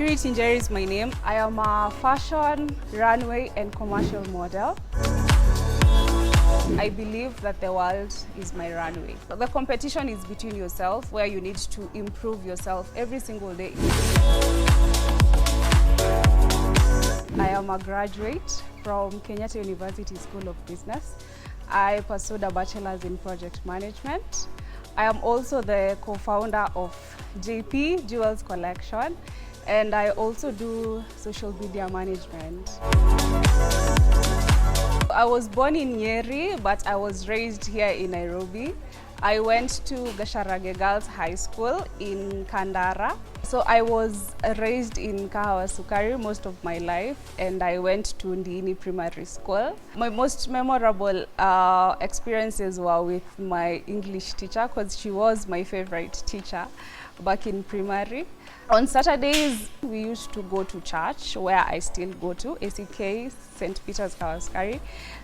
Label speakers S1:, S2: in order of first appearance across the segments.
S1: Spirit Njeri is my name. I am a fashion, runway and commercial model. I believe that the world is my runway. The competition is between yourself, where you need to improve yourself every single day. I am a graduate from Kenyatta University School of Business. I pursued a bachelor's in project management. I am also the co-founder of JP Jewels Collection, and I also do social media management. I was born in Njeri, but I was raised here in Nairobi. I went to Gasharage Girls High School in Kandara. So I was raised in Kahawa Sukari most of my life, and I went to Ndini Primary School. My most memorable experiences were with my English teacher, because she was my favorite teacher back in primary. On Saturdays, we used to go to church, where I still go to, ACK, St. Peter's Kawaskari.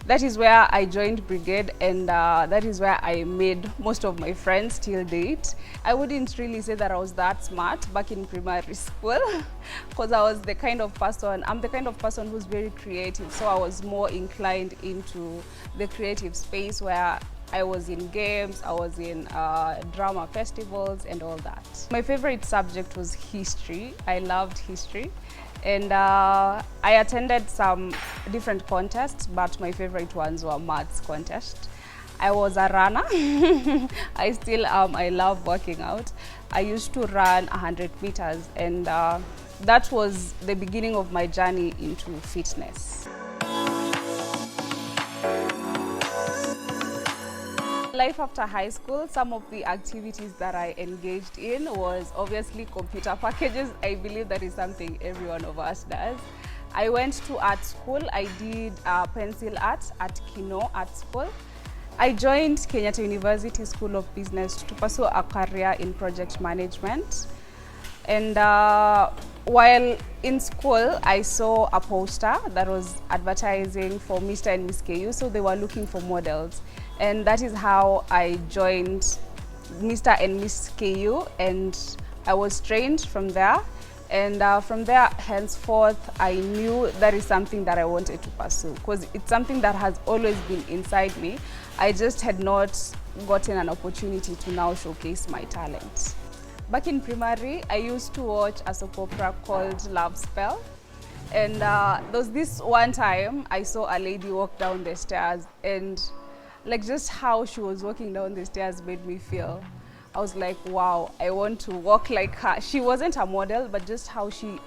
S1: That is where I joined brigade, and that is where I made most of my friends till date. I wouldn't really say that I was that smart back in primary school, because I was the kind of person, I'm the kind of person who's very creative, so I was more inclined into the creative space, where I was in games, I was in drama festivals and all that. My favorite subject was history. I loved history. And I attended some different contests, but my favorite ones were maths contest. I was a runner. I still am. I love working out. I used to run 100 meters, and that was the beginning of my journey into fitness. Life after high school, some of the activities that I engaged in was obviously computer packages. I believe that is something every one of us does. I went to art school. I did pencil art at Kino Art School. I joined Kenyatta University School of Business to pursue a career in project management. And while in school, I saw a poster that was advertising for Mr. and Miss KU, so they were looking for models. And that is how I joined Mr. and Miss KU, and I was trained from there. And from there, henceforth, I knew that is something that I wanted to pursue, because it's something that has always been inside me. I just had not gotten an opportunity to now showcase my talent. Back in primary, I used to watch a soap opera called Love Spell. And there was this one time I saw a lady walk down the stairs, and like just how she was walking down the stairs made me feel. I was like, wow, I want to walk like her. She wasn't a model, but just how she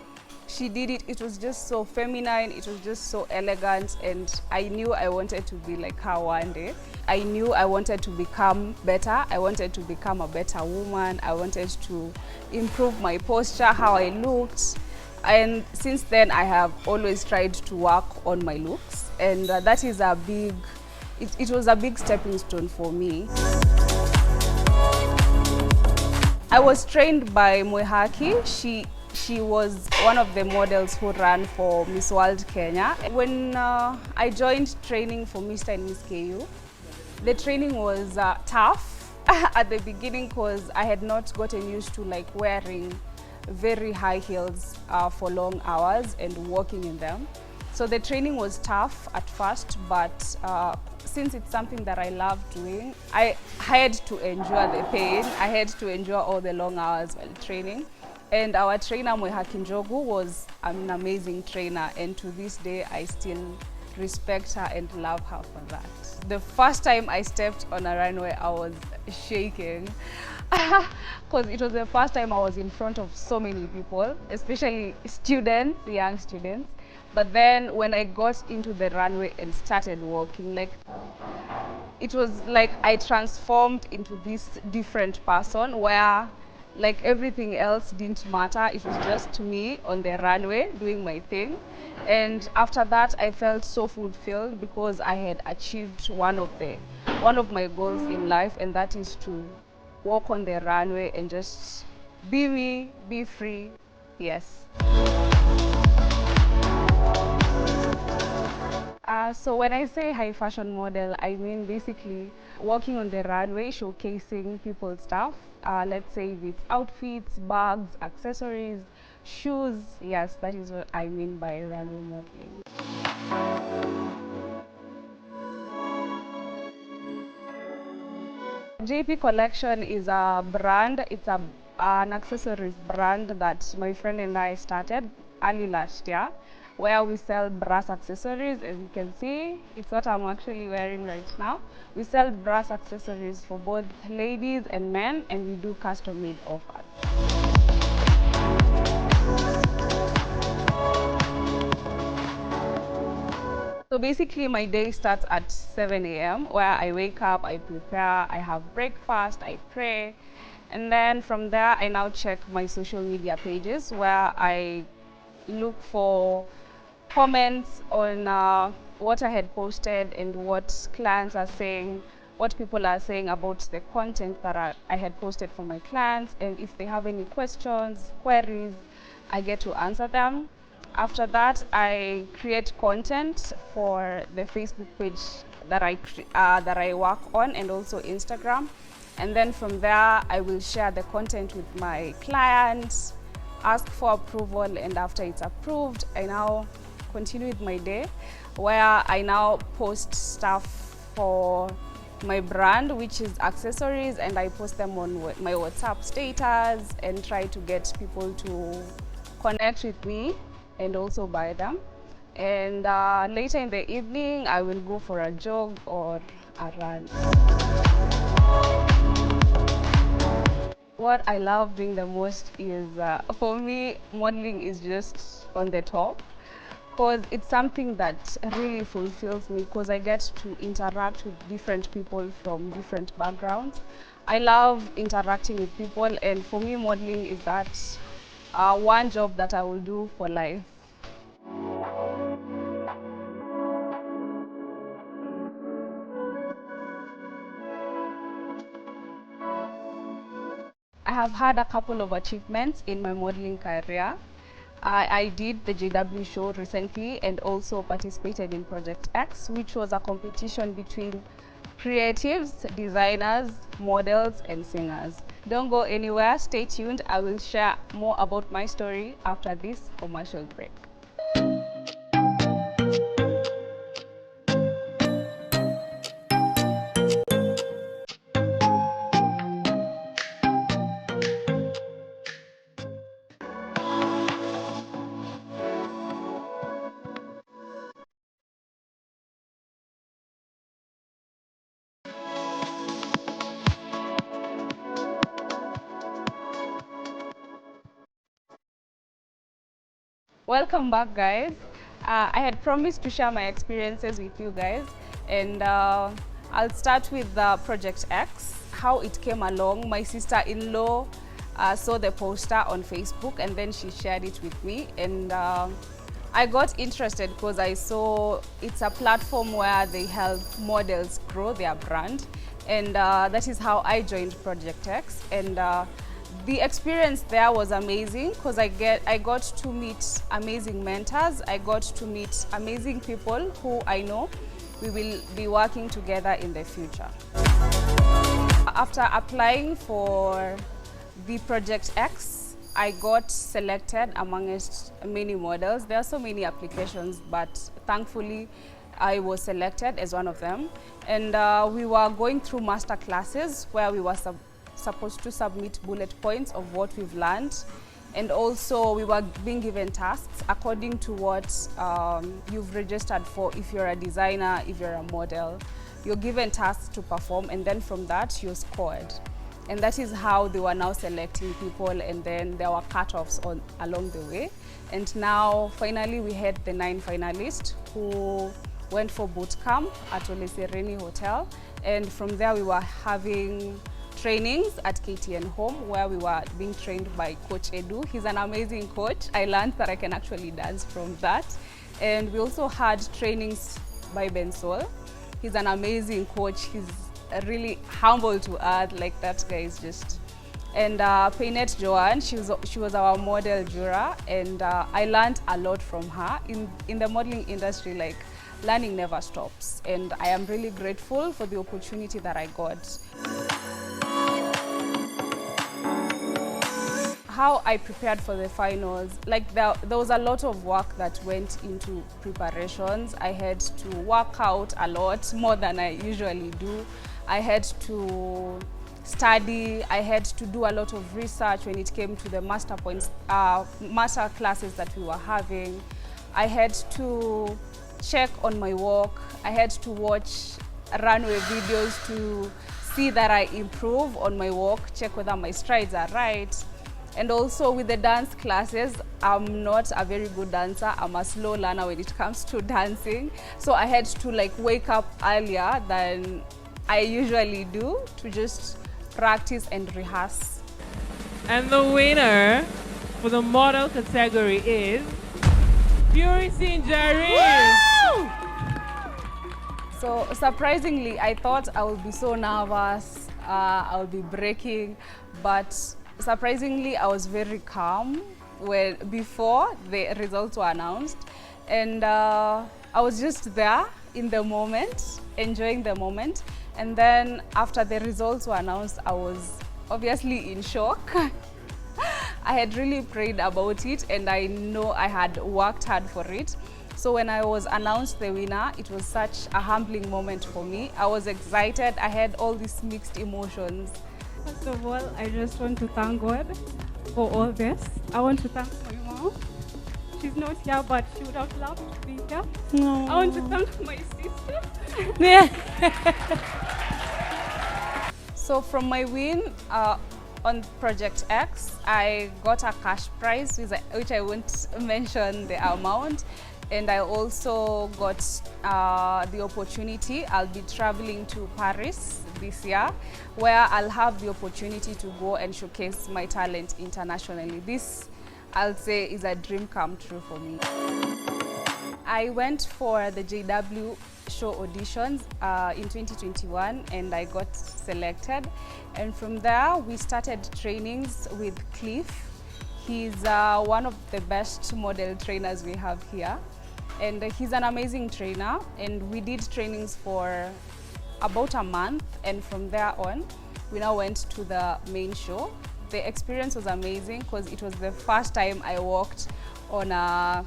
S1: did it, it was just so feminine, it was just so elegant, and I knew I wanted to be like her one day. I knew I wanted to become better, I wanted to become a better woman, I wanted to improve my posture, how I looked. And since then, I have always tried to work on my looks, and that is a big, it was a big stepping stone for me. I was trained by Mwehaki. She was one of the models who ran for Miss World Kenya. When I joined training for Mr. and Miss KU, the training was tough at the beginning, because I had not gotten used to like wearing very high heels for long hours and walking in them. So the training was tough at first, but since it's something that I love doing, I had to endure the pain. I had to endure all the long hours while training. And our trainer, Mwehaki Njogu, was an amazing trainer. And to this day, I still respect her and love her for that. The first time I stepped on a runway, I was shaking. Because it was the first time I was in front of so many people, especially students, young students. But then when I got into the runway and started walking, like, it was like I transformed into this different person, where like everything else didn't matter. It was just me on the runway doing my thing. And after that, I felt so fulfilled, because I had achieved one of my goals in life, and that is to walk on the runway and just be me, be free. Yes. So when I say high fashion model, I mean basically walking on the runway, showcasing people's stuff. Let's say with outfits, bags, accessories, Shoes, yes, that is what I mean by runway modeling. JP Collection is a brand, an accessories brand that my friend and I started early last year, where we sell brass accessories. As you can see, it's what I'm actually wearing right now. We sell brass accessories for both ladies and men, and we do custom made offers. So basically my day starts at 7 a.m. where I wake up, I prepare, I have breakfast, I pray. And then from there, I now check my social media pages where I look for comments on what I had posted and what clients are saying, what people are saying about the content that I had posted for my clients. And if they have any questions, queries, I get to answer them. After that, I create content for the Facebook page that I work on, and also Instagram. And then from there, I will share the content with my clients, ask for approval, and after it's approved, I now continue with my day, where I now post stuff for my brand, which is accessories, and I post them on my WhatsApp status and try to get people to connect with me and also buy them. And later in the evening, I will go for a jog or a run. What I love doing the most is, for me, modeling is just on the top, because it's something that really fulfills me, because I get to interact with different people from different backgrounds. I love interacting with people, and for me, modeling is that one job that I will do for life. I have had a couple of achievements in my modeling career. I did the JW show recently and also participated in Project X, which was a competition between creatives, designers, models, and singers. Don't go anywhere, stay tuned. I will share more about my story after this commercial break. Welcome back, guys. I had promised to share my experiences with you guys, and I'll start with Project X, how it came along. My sister-in-law saw the poster on Facebook, and then she shared it with me, and I got interested because I saw it's a platform where they help models grow their brand, and that is how I joined Project X. And the experience there was amazing because I got to meet amazing mentors. I got to meet amazing people who I know we will be working together in the future. After applying for the Project X, I got selected amongst many models. There are so many applications, but thankfully I was selected as one of them. And we were going through master classes where we were supposed to submit bullet points of what we've learned, and also we were being given tasks according to what you've registered for. If you're a designer, if you're a model, you're given tasks to perform, and then from that you're scored. And that is how they were now selecting people, and then there were cut-offs along the way. And now finally we had the 9 finalists who went for boot camp at Ole Sereni Hotel, and from there we were having trainings at KTN Home, where we were being trained by Coach Edu. He's an amazing coach. I learned that I can actually dance from that. And we also had trainings by Ben Sol. He's an amazing coach. He's really humble to earth, like that guy is just. And Paynet Joanne, she was our model juror, and I learned a lot from her. In the modeling industry, like, learning never stops, and I am really grateful for the opportunity that I got. how I prepared for the finals, like there was a lot of work that went into preparations. I had to work out a lot more than I usually do. I had to study, I had to do a lot of research when it came to the master classes that we were having. I had to check on my walk. I had to watch runway videos to see that I improve on my walk, check whether my strides are right. And also with the dance classes, I'm not a very good dancer. I'm a slow learner when it comes to dancing. So I had to like wake up earlier than I usually do to just practice and rehearse.
S2: And the winner for the model category is Njeri.
S1: So surprisingly, I thought I would be so nervous, I would be breaking, but surprisingly, I was very calm before the results were announced, and I was just there in the moment, enjoying the moment. And then after the results were announced, I was obviously in shock. I had really prayed about it, and I know I had worked hard for it. So when I was announced the winner, it was such a humbling moment for me. I was excited. I had all these mixed emotions.
S3: First of all, I just want to thank God for all this. I want to thank my mom. She's not here, but she would have loved to be here. No. I want to thank my sister.
S2: Yeah.
S1: So from my win on Project X, I got a cash prize, which I won't mention the amount. And I also got the opportunity. I'll be traveling to Paris this year, where I'll have the opportunity to go and showcase my talent internationally. This, I'll say, is a dream come true for me. I went for the JW show auditions in 2021, and I got selected. And from there, we started trainings with Cliff. He's one of the best model trainers we have here. And he's an amazing trainer, and we did trainings for about a month, and from there on, we now went to the main show. The experience was amazing because it was the first time I walked on a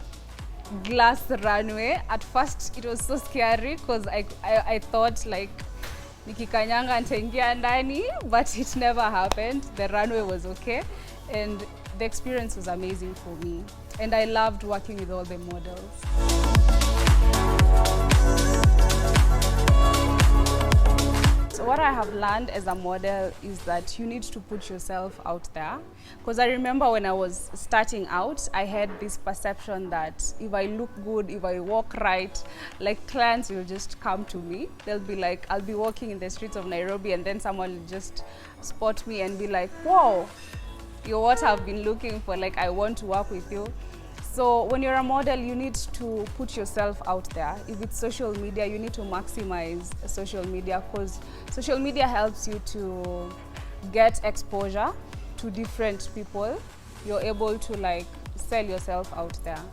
S1: glass runway. At first, it was so scary because I thought like nikikanyanga nitaingia ndani, but it never happened. The runway was okay, and the experience was amazing for me. And I loved working with all the models. So what I have learned as a model is that you need to put yourself out there. Because I remember when I was starting out, I had this perception that if I look good, if I walk right, like clients will just come to me. They'll be like, I'll be walking in the streets of Nairobi, and then someone will just spot me and be like, wow, you're what I've been looking for, like I want to work with you. So when you're a model, you need to put yourself out there. If it's social media, you need to maximize social media, because social media helps you to get exposure to different people. You're able to like sell yourself out there.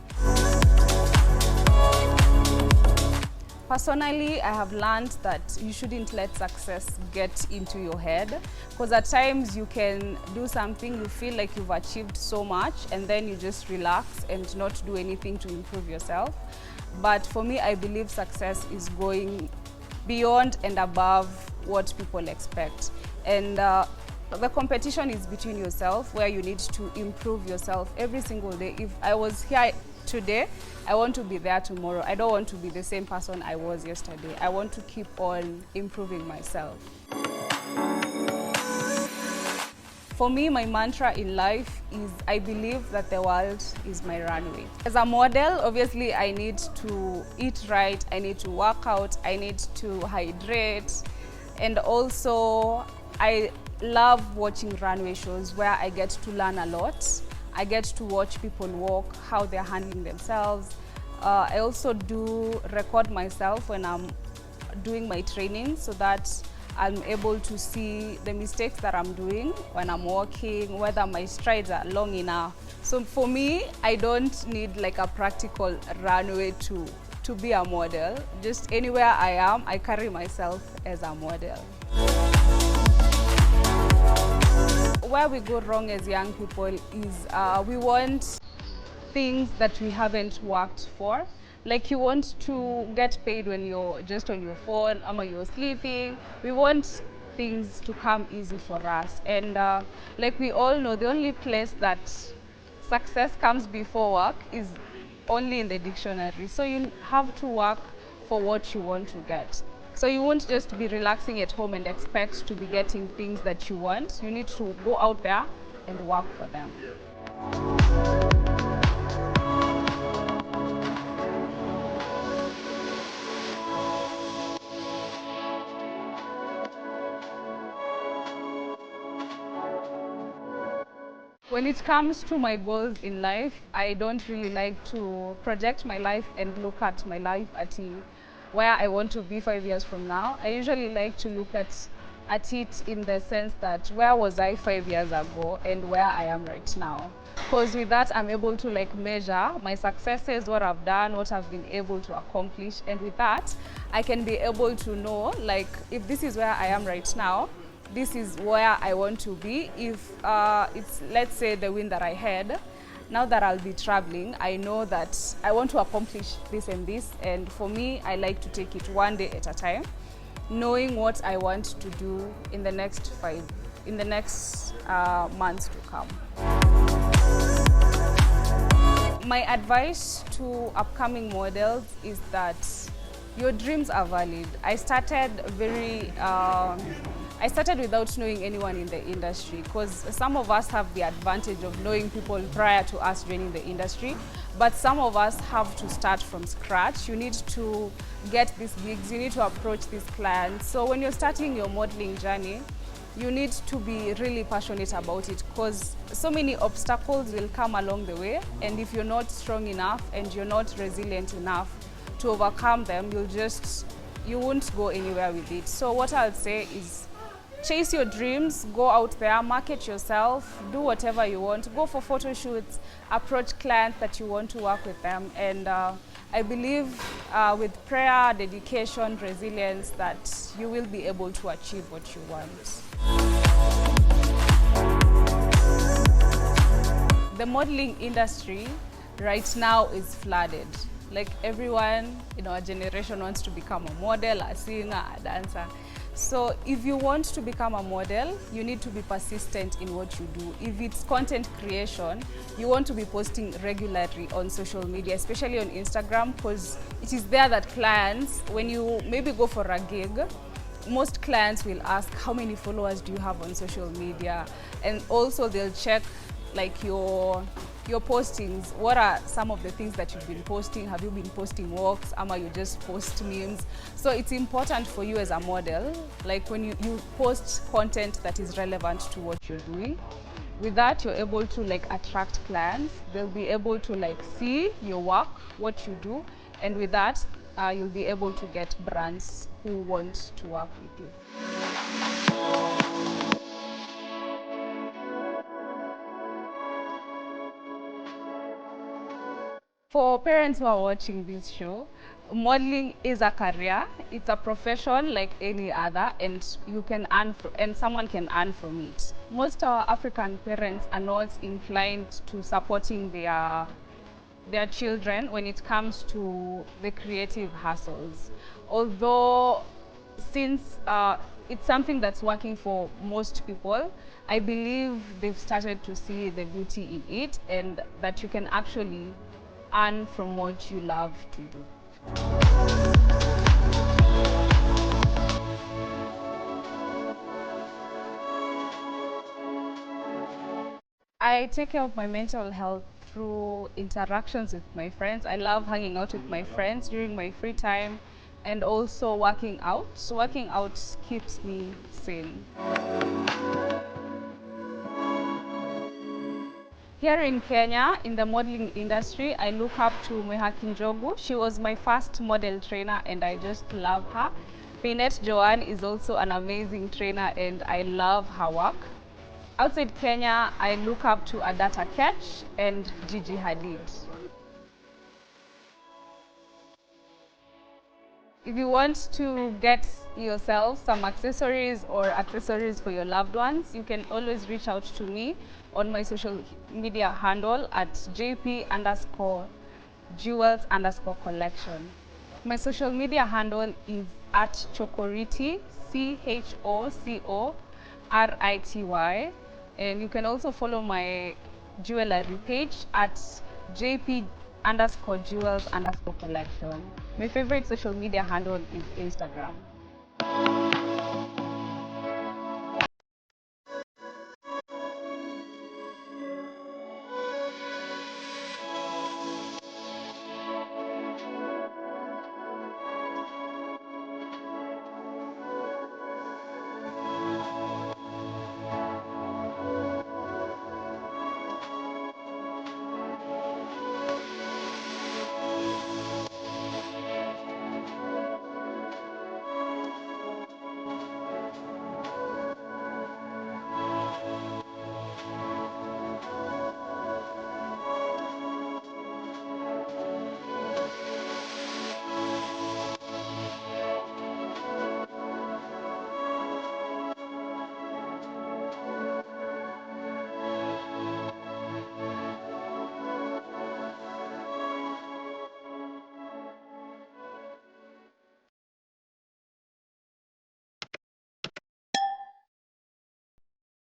S1: Personally, I have learned that you shouldn't let success get into your head, because at times you can do something, you feel like you've achieved so much, and then you just relax and not do anything to improve yourself. But for me, I believe success is going beyond and above what people expect. And the competition is between yourself, where you need to improve yourself every single day. If I was here today, I want to be there tomorrow. I don't want to be the same person I was yesterday. I want to keep on improving myself. For me, my mantra in life is I believe that the world is my runway. As a model, obviously I need to eat right, I need to work out, I need to hydrate, and also I love watching runway shows where I get to learn a lot. I get to watch people walk, how they're handling themselves. I also do record myself when I'm doing my training, so that I'm able to see the mistakes that I'm doing when I'm walking, whether my strides are long enough. So for me, I don't need like a practical runway to be a model. Just anywhere I am, I carry myself as a model. where we go wrong as young people is we want things that we haven't worked for. Like you want to get paid when you're just on your phone or you're sleeping. We want things to come easy for us. And like we all know, the only place that success comes before work is only in the dictionary. So you have to work for what you want to get. So you won't just be relaxing at home and expect to be getting things that you want. You need to go out there and work for them. When it comes to my goals in life, I don't really like to project my life and look at my life at where I want to be 5 years from now. I usually like to look at it in the sense that where was I 5 years ago and where I am right now. Because with that, I'm able to like measure my successes, what I've done, what I've been able to accomplish. And with that, I can be able to know like if this is where I am right now, this is where I want to be. If it's, let's say, the wind that I had, now that I'll be traveling, I know that I want to accomplish this and this. And for me, I like to take it one day at a time, knowing what I want to do in the next months to come. My advice to upcoming models is that your dreams are valid. I started without knowing anyone in the industry, because some of us have the advantage of knowing people prior to us joining the industry, but some of us have to start from scratch. You need to get these gigs, you need to approach these clients. So when you're starting your modeling journey, you need to be really passionate about it, because so many obstacles will come along the way, and if you're not strong enough and you're not resilient enough to overcome them, you won't go anywhere with it. So what I'll say is, chase your dreams, go out there, market yourself, do whatever you want, go for photo shoots, approach clients that you want to work with them. And I believe with prayer, dedication, resilience, that you will be able to achieve what you want. The modeling industry right now is flooded. Like everyone in our generation wants to become a model, a singer, a dancer. So if you want to become a model, you need to be persistent in what you do. If it's content creation, you want to be posting regularly on social media, especially on Instagram, because it is there that clients, when you maybe go for a gig, most clients will ask, how many followers do you have on social media? And also they'll check like your postings. What are some of the things that you've been posting? Have you been posting walks? You just post memes? So it's important for you as a model, like when you post content that is relevant to what you're doing. With that, you're able to like attract clients. They'll be able to like see your work, what you do, and with that, you'll be able to get brands who want to work with you. For parents who are watching this show, modeling is a career. It's a profession like any other, and you can earn and someone can earn from it. Most African parents are not inclined to supporting their children when it comes to the creative hustles. Although, since it's something that's working for most people, I believe they've started to see the beauty in it, and that you can actually earn from what you love to do. I take care of my mental health through interactions with my friends. I love hanging out with my friends during my free time, and also working out. So working out keeps me sane. Here in Kenya, in the modeling industry, I look up to Njogu. She was my first model trainer, and I just love her. Pinette Joanne is also an amazing trainer, and I love her work. Outside Kenya, I look up to Adata Ketch and Gigi Hadid. If you want to get yourself some accessories or accessories for your loved ones, you can always reach out to me on my social media handle at jp_jewels_collection. My social media handle is at Chokority, CHOCORITY. And you can also follow my jewelry page at jp_jewels_collection. My favorite social media handle is Instagram.